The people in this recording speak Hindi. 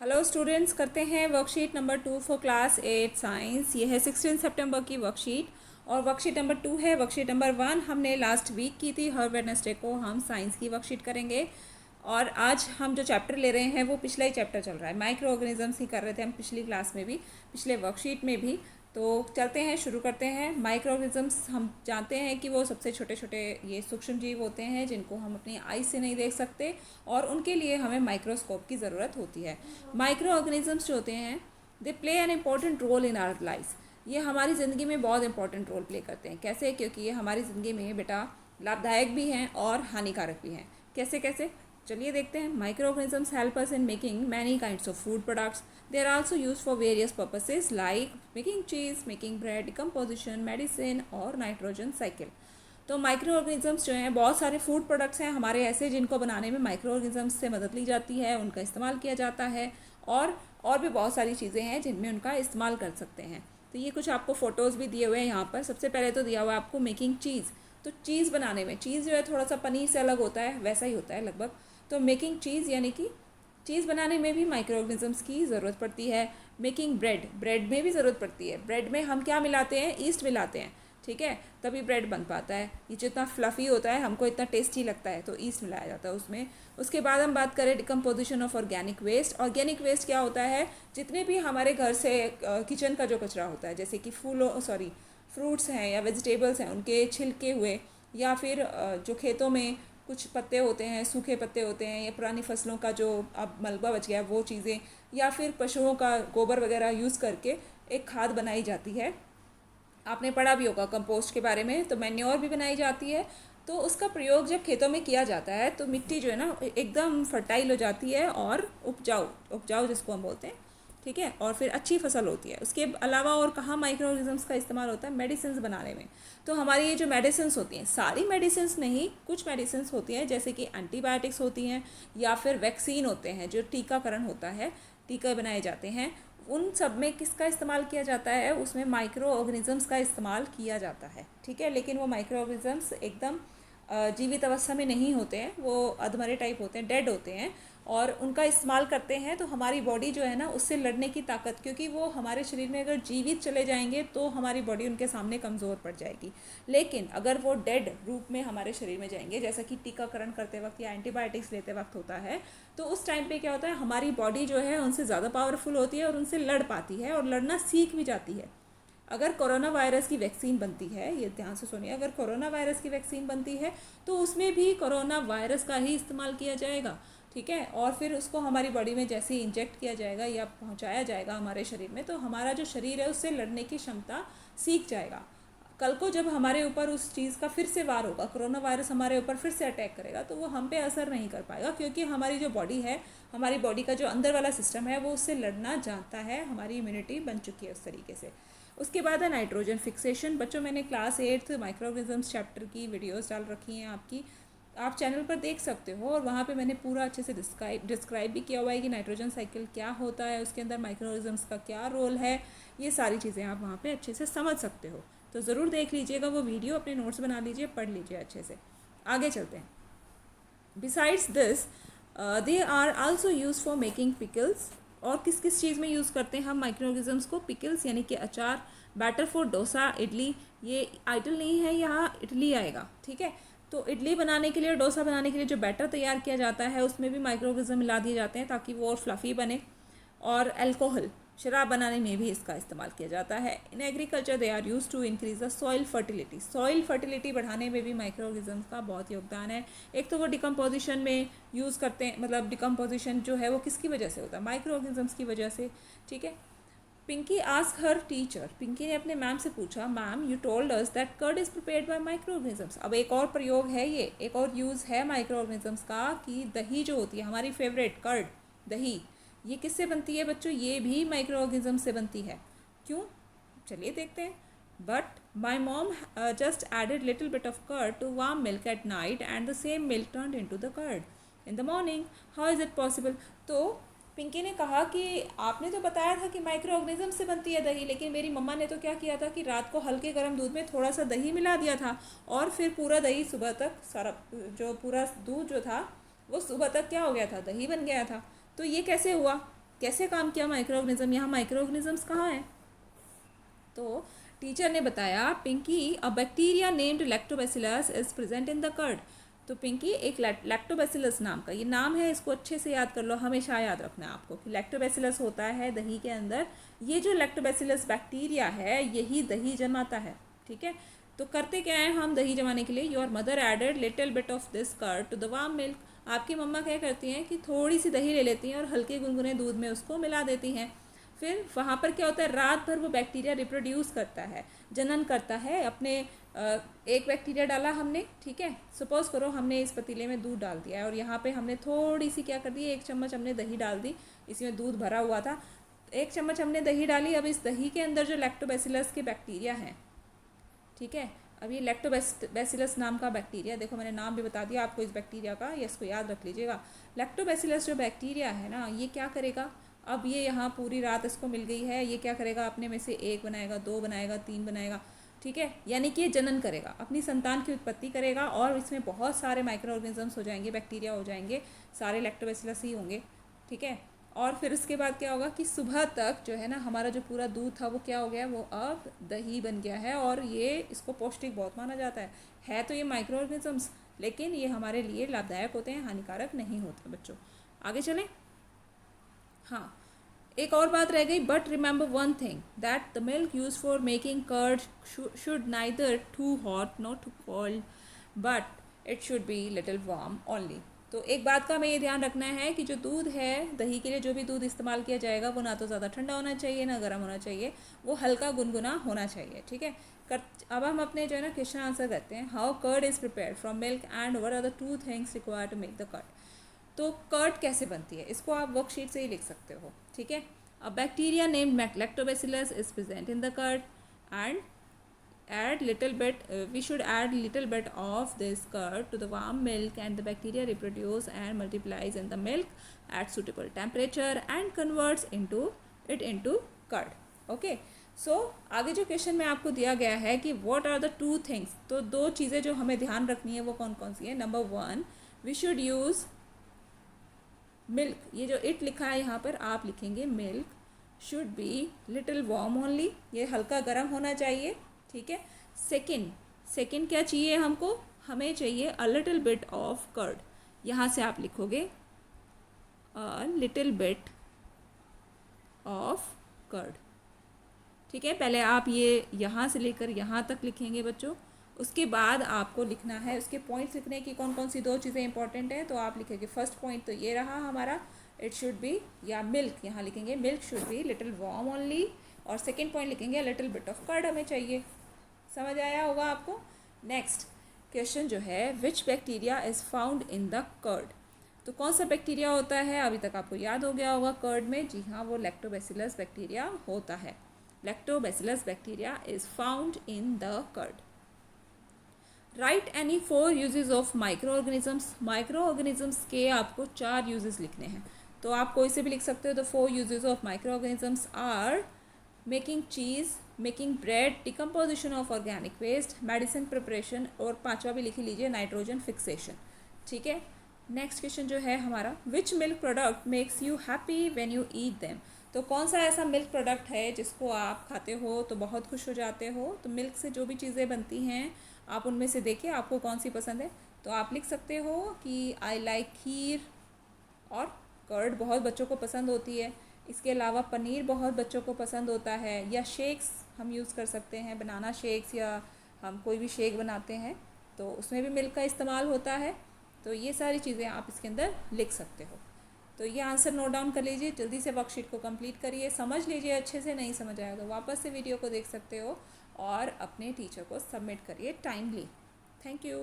हेलो स्टूडेंट्स, करते हैं worksheet number 2 for class 8 science. ये है 16 सितंबर की वर्कशीट और वर्कशीट नंबर 2 है। वर्कशीट नंबर 1 हमने लास्ट वीक की थी। हर वेडनेसडे को हम साइंस की वर्कशीट करेंगे और आज हम जो चैप्टर ले रहे हैं वो पिछला ही चैप्टर चल रहा है। माइक्रो ऑर्गेनिजम्स ही कर रहे थे हम पिछली क्लास में भी, पिछले वर्कशीट में भी। तो चलते हैं, शुरू करते हैं। माइक्रो ऑर्गेनिजम्स हम जानते हैं कि वो सबसे छोटे छोटे ये सूक्ष्म जीव होते हैं जिनको हम अपनी आई से नहीं देख सकते और उनके लिए हमें माइक्रोस्कोप की ज़रूरत होती है। माइक्रो ऑर्गेनिजम्स जो होते हैं they play an important role in our life. ये हमारी ज़िंदगी में बहुत इंपॉर्टेंट रोल प्ले करते हैं। कैसे? क्योंकि ये हमारी ज़िंदगी में बेटा लाभदायक भी हैं और हानिकारक भी हैं। कैसे कैसे चलिए देखते हैं। Micro organisms help us in making many kinds of food products. They are also use for various purposes like making cheese, making bread, decomposition, medicine और नाइट्रोजन साइकिल। तो माइक्रो ऑर्गेनिजम्स जो हैं, बहुत सारे फूड प्रोडक्ट्स हैं हमारे ऐसे जिनको बनाने में माइक्रो ऑर्गेनिजम्स से मदद ली जाती है, उनका इस्तेमाल किया जाता है और भी बहुत सारी चीज़ें हैं जिनमें उनका इस्तेमाल कर सकते हैं। तो ये कुछ आपको फ़ोटोज़ भी दिए हुए हैं यहाँ पर। सबसे पहले तो दिया हुआ है आपको मेकिंग चीज़। तो चीज़ बनाने में, चीज़ जो है थोड़ा सा पनीर से अलग होता है, वैसा ही होता है लगभग। तो मेकिंग चीज़ यानी कि चीज़ बनाने में भी माइक्रो ऑर्गेनिजम्स की ज़रूरत पड़ती है। मेकिंग ब्रेड, ब्रेड में भी ज़रूरत पड़ती है। ब्रेड में हम क्या मिलाते हैं? ईस्ट मिलाते हैं, ठीक है, तभी ब्रेड बन पाता है। ये जितना फ्लफ़ी होता है, हमको इतना टेस्टी लगता है, तो ईस्ट मिलाया जाता है उसमें। उसके बाद हम बात करें decomposition of organic waste. Organic waste क्या होता है? जितने भी हमारे घर से किचन का जो कचरा होता है, जैसे कि फ्रूट्स हैं या वेजिटेबल्स हैं, उनके छिलके हुए, या फिर जो खेतों में कुछ पत्ते होते हैं, सूखे पत्ते होते हैं, या पुरानी फसलों का जो अब मलबा बच गया वो चीज़ें, या फिर पशुओं का गोबर वगैरह यूज़ करके एक खाद बनाई जाती है। आपने पढ़ा भी होगा कंपोस्ट के बारे में। तो मैन्योर भी बनाई जाती है। तो उसका प्रयोग जब खेतों में किया जाता है तो मिट्टी जो है ना एकदम फर्टाइल हो जाती है और उपजाऊ उपजाऊ जिसको हम बोलते हैं, ठीक है, और फिर अच्छी फसल होती है। उसके अलावा और कहाँ माइक्रो ऑर्गेनिजम्स का इस्तेमाल होता है? मेडिसिन बनाने में। तो हमारी ये जो मेडिसिन होती हैं, सारी मेडिसिन नहीं, कुछ मेडिसिन होती हैं जैसे कि एंटीबायोटिक्स होती हैं या फिर वैक्सीन होते हैं, जो टीकाकरण होता है, टीके बनाए जाते हैं। उन सब में किसका इस्तेमाल किया जाता है? उसमें माइक्रो ऑर्गेनिजम्स का इस्तेमाल किया जाता है, ठीक है। लेकिन वो माइक्रो ऑर्गेनिजम्स एकदम जीवित अवस्था में नहीं होते हैं, वो अधमरे टाइप होते हैं, डेड होते हैं, और उनका इस्तेमाल करते हैं तो हमारी बॉडी जो है ना उससे लड़ने की ताकत, क्योंकि वो हमारे शरीर में अगर जीवित चले जाएंगे तो हमारी बॉडी उनके सामने कमज़ोर पड़ जाएगी। लेकिन अगर वो डेड रूप में हमारे शरीर में जाएंगे, जैसा कि टीकाकरण करते वक्त या एंटीबायोटिक्स लेते वक्त होता है, तो उस टाइम पे क्या होता है? हमारी बॉडी जो है उनसे ज़्यादा पावरफुल होती है और उनसे लड़ पाती है और लड़ना सीख भी जाती है। अगर कोरोना वायरस की वैक्सीन बनती है, ये ध्यान से सुनिए, अगर कोरोना वायरस की वैक्सीन बनती है तो उसमें भी कोरोना वायरस का ही इस्तेमाल किया जाएगा, ठीक है। और फिर उसको हमारी बॉडी में जैसे ही इंजेक्ट किया जाएगा या पहुंचाया जाएगा हमारे शरीर में, तो हमारा जो शरीर है उससे लड़ने की क्षमता सीख जाएगा। कल को जब हमारे ऊपर उस चीज़ का फिर से वार होगा, कोरोना वायरस हमारे ऊपर फिर से अटैक करेगा, तो वो हम पे असर नहीं कर पाएगा, क्योंकि हमारी जो बॉडी है, हमारी बॉडी का जो अंदर वाला सिस्टम है वो उससे लड़ना जानता है। हमारी इम्यूनिटी बन चुकी है उस तरीके से। उसके बाद है नाइट्रोजन फिक्सेशन। बच्चों, मैंने क्लास 8 माइक्रो ऑर्गेनिजम्स चैप्टर की वीडियोस डाल रखी हैं आपकी, आप चैनल पर देख सकते हो, और वहाँ पे मैंने पूरा अच्छे से डिस्क्राइब भी किया हुआ है कि नाइट्रोजन साइकिल क्या होता है, उसके अंदर माइक्रो ऑर्गेनिजम्स का क्या रोल है। ये सारी चीज़ें आप वहाँ पे अच्छे से समझ सकते हो। तो ज़रूर देख लीजिएगा वो वीडियो, अपने नोट्स बना लीजिए, पढ़ लीजिए अच्छे से। आगे चलते हैं। Besides this they are also use for making pickles. और किस किस चीज़ में यूज़ करते हैं हम माइक्रो ऑर्गेनिजम्स को? पिकल्स यानी कि अचार, बैटर फॉर डोसा, इडली। ये आइटल नहीं है, यहाँ इडली आएगा, ठीक है। तो इडली बनाने के लिए, डोसा बनाने के लिए जो बैटर तैयार किया जाता है उसमें भी माइक्रो ऑर्गेनिज्म मिला दिए जाते हैं ताकि वो और फ्लफ़ी बने। और अल्कोहल, शराब बनाने में भी इसका इस्तेमाल किया जाता है। In agriculture they are use to increase the soil fertility. Soil fertility बढ़ाने में भी माइक्रो ऑर्गेनिजम्स का बहुत योगदान है। एक तो वो डिकम्पोजिशन में यूज़ करते हैं, मतलब डिकम्पोजिशन जो है वो किसकी वजह से होता है? माइक्रो ऑर्गेनिजम्स की वजह से, ठीक है। Pinky ask her teacher. Pinky ने अपने मैम से पूछा, ma'am you told us that curd is prepared by micro organisms. अब एक और प्रयोग है, ये एक और यूज़ है माइक्रो ऑर्गेनिजम्स का, कि दही जो होती है हमारी फेवरेट, कर्ड, दही, ये किससे बनती है बच्चों? ये भी माइक्रो ऑर्गेनिज्म से बनती है। क्यों? चलिए देखते हैं। But my mom just added little bit of curd to warm milk at night and the same milk turned into the curd in the morning. How is it possible? तो पिंकी ने कहा कि आपने तो बताया था कि माइक्रो ऑर्गेनिज्म से बनती है दही, लेकिन मेरी मम्मा ने तो क्या किया था कि रात को हल्के गर्म दूध में थोड़ा सा दही मिला दिया था, और फिर पूरा दही सुबह तक, सारा जो पूरा दूध जो था वो सुबह तक क्या हो गया था? दही बन गया था। तो ये कैसे हुआ? कैसे काम किया माइक्रो ऑर्गेनिज्म, यहाँ माइक्रो ऑर्गेनिजम्स कहाँ हैं? तो टीचर ने बताया Pinky a bacteria named lactobacillus is present in the curd. तो पिंकी एक लैक्टोबैसिलस नाम का ये नाम है, इसको अच्छे से याद कर लो, हमेशा याद रखना है आपको कि लैक्टोबैसिलस होता है दही के अंदर। ये जो लैक्टोबैसिलस बैक्टीरिया है यही दही जमाता है, ठीक है। तो करते क्या है हम दही जमाने के लिए, your mother added little bit of this curd to the warm milk. आपकी मम्मा क्या करती हैं कि थोड़ी सी दही ले लेती हैं और हल्के गुनगुने दूध में उसको मिला देती हैं। फिर वहाँ पर क्या होता है, रात भर वो बैक्टीरिया रिप्रोड्यूस करता है, जनन करता है अपने। एक बैक्टीरिया डाला हमने, ठीक है, सपोज करो हमने इस पतीले में दूध डाल दिया है और यहाँ पे हमने थोड़ी सी क्या कर दी, 1 चम्मच हमने दही डाल दी, इसमें दूध भरा हुआ था, 1 चम्मच हमने दही डाली। अब इस दही के अंदर जो लैक्टोबैसिलस के बैक्टीरिया हैं, ठीक है, अब ये लैक्टोबैसिलस नाम का बैक्टीरिया, देखो मैंने नाम भी बता दिया आपको इस बैक्टीरिया का, ये इसको याद रख लीजिएगा। लैक्टोबैसिलस जो बैक्टीरिया है ना, ये क्या करेगा, अब ये यहाँ पूरी रात इसको मिल गई है, ये क्या करेगा, अपने में से 1 बनाएगा, 2 बनाएगा, 3 बनाएगा, ठीक है, यानी कि ये जनन करेगा, अपनी संतान की उत्पत्ति करेगा और इसमें बहुत सारे माइक्रो ऑर्गेनिजम्स हो जाएंगे, बैक्टीरिया हो जाएंगे, सारे लैक्टोबैसिलस ही होंगे, ठीक है। और फिर उसके बाद क्या होगा कि सुबह तक जो है ना हमारा जो पूरा दूध था वो क्या हो गया, वो अब दही बन गया है और ये इसको पौष्टिक बहुत माना जाता है तो ये माइक्रो ऑर्गेनिजम्स, लेकिन ये हमारे लिए लाभदायक होते हैं, हानिकारक नहीं होते। बच्चों आगे चलें। हाँ, एक और बात रह गई, but remember one thing that the milk use for making curd should neither too hot not too cold but it should be little warm only. तो एक बात का हमें ये ध्यान रखना है कि जो दूध है, दही के लिए जो भी दूध इस्तेमाल किया जाएगा वो ना तो ज़्यादा ठंडा होना चाहिए ना गर्म होना चाहिए, वो हल्का गुनगुना होना चाहिए, ठीक है। अब हम अपने जो है ना क्वेश्चन आंसर करते हैं। How curd is prepared from milk and what are the 2 things required to make the curd. तो कर्ड कैसे बनती है इसको आप वर्कशीट से ही लिख सकते हो, ठीक है। A bacteria named lactobacillus is present in the curd and add little bit we should add little bit of this curd to the warm milk and the bacteria reproduce and multiplies in the milk at suitable temperature and converts into curd। okay, so आगे जो क्वेश्चन में आपको दिया गया है कि what are the 2 things, तो 2 चीज़ें जो हमें ध्यान रखनी है वो कौन कौन सी है। Number 1 we should use milk, ये जो it लिखा है यहाँ पर आप लिखेंगे milk should be little warm only, ये हल्का गर्म होना चाहिए, ठीक है। सेकेंड क्या चाहिए हमको, हमें चाहिए a little bit of curd, यहाँ से आप लिखोगे a little bit of curd, ठीक है। पहले आप ये यहाँ से लेकर यहाँ तक लिखेंगे बच्चों, उसके बाद आपको लिखना है उसके पॉइंट्स लिखने की कौन कौन सी 2 चीज़ें इंपॉर्टेंट हैं। तो आप लिखेंगे फर्स्ट पॉइंट तो ये रहा हमारा, इट शुड बी, या मिल्क यहाँ लिखेंगे milk should be little warm only, और सेकेंड पॉइंट लिखेंगे लिटिल बिट ऑफ कर्ड हमें चाहिए। समझ आया होगा आपको। नेक्स्ट क्वेश्चन जो है, which bacteria is found in the curd. तो कौन सा बैक्टीरिया होता है, अभी तक आपको याद हो गया होगा कर्ड में, जी हाँ वो लैक्टोबैसिलस बैक्टीरिया होता है। Lactobacillus bacteria is found in the curd. Right any 4 uses of micro organisms. Micro organisms के आपको 4 यूजेस लिखने हैं, तो आप कोई से भी लिख सकते हो। The 4 uses of micro organisms are making cheese, making bread, decomposition of organic waste, medicine preparation, और 5वां भी लिख लीजिए नाइट्रोजन फिक्सेशन, ठीक है। नेक्स्ट क्वेश्चन जो है हमारा, which milk product makes you happy when you eat them. तो कौन सा ऐसा मिल्क प्रोडक्ट है जिसको आप खाते हो तो बहुत खुश हो जाते हो। तो मिल्क से जो भी चीज़ें बनती हैं आप उनमें से देखिए आपको कौन सी पसंद है। तो आप लिख सकते हो कि आई लाइक खीर, और कर्ड बहुत बच्चों को पसंद होती है। इसके अलावा पनीर बहुत बच्चों को पसंद होता है, या शेक्स हम यूज़ कर सकते हैं, बनाना शेक्स, या हम कोई भी शेक बनाते हैं तो उसमें भी मिल्क का इस्तेमाल होता है। तो ये सारी चीज़ें आप इसके अंदर लिख सकते हो। तो ये आंसर नोट डाउन कर लीजिए, जल्दी से वर्कशीट को कंप्लीट करिए, समझ लीजिए, अच्छे से नहीं समझ आया तो वापस से वीडियो को देख सकते हो और अपने टीचर को सबमिट करिए टाइमली। Thank you.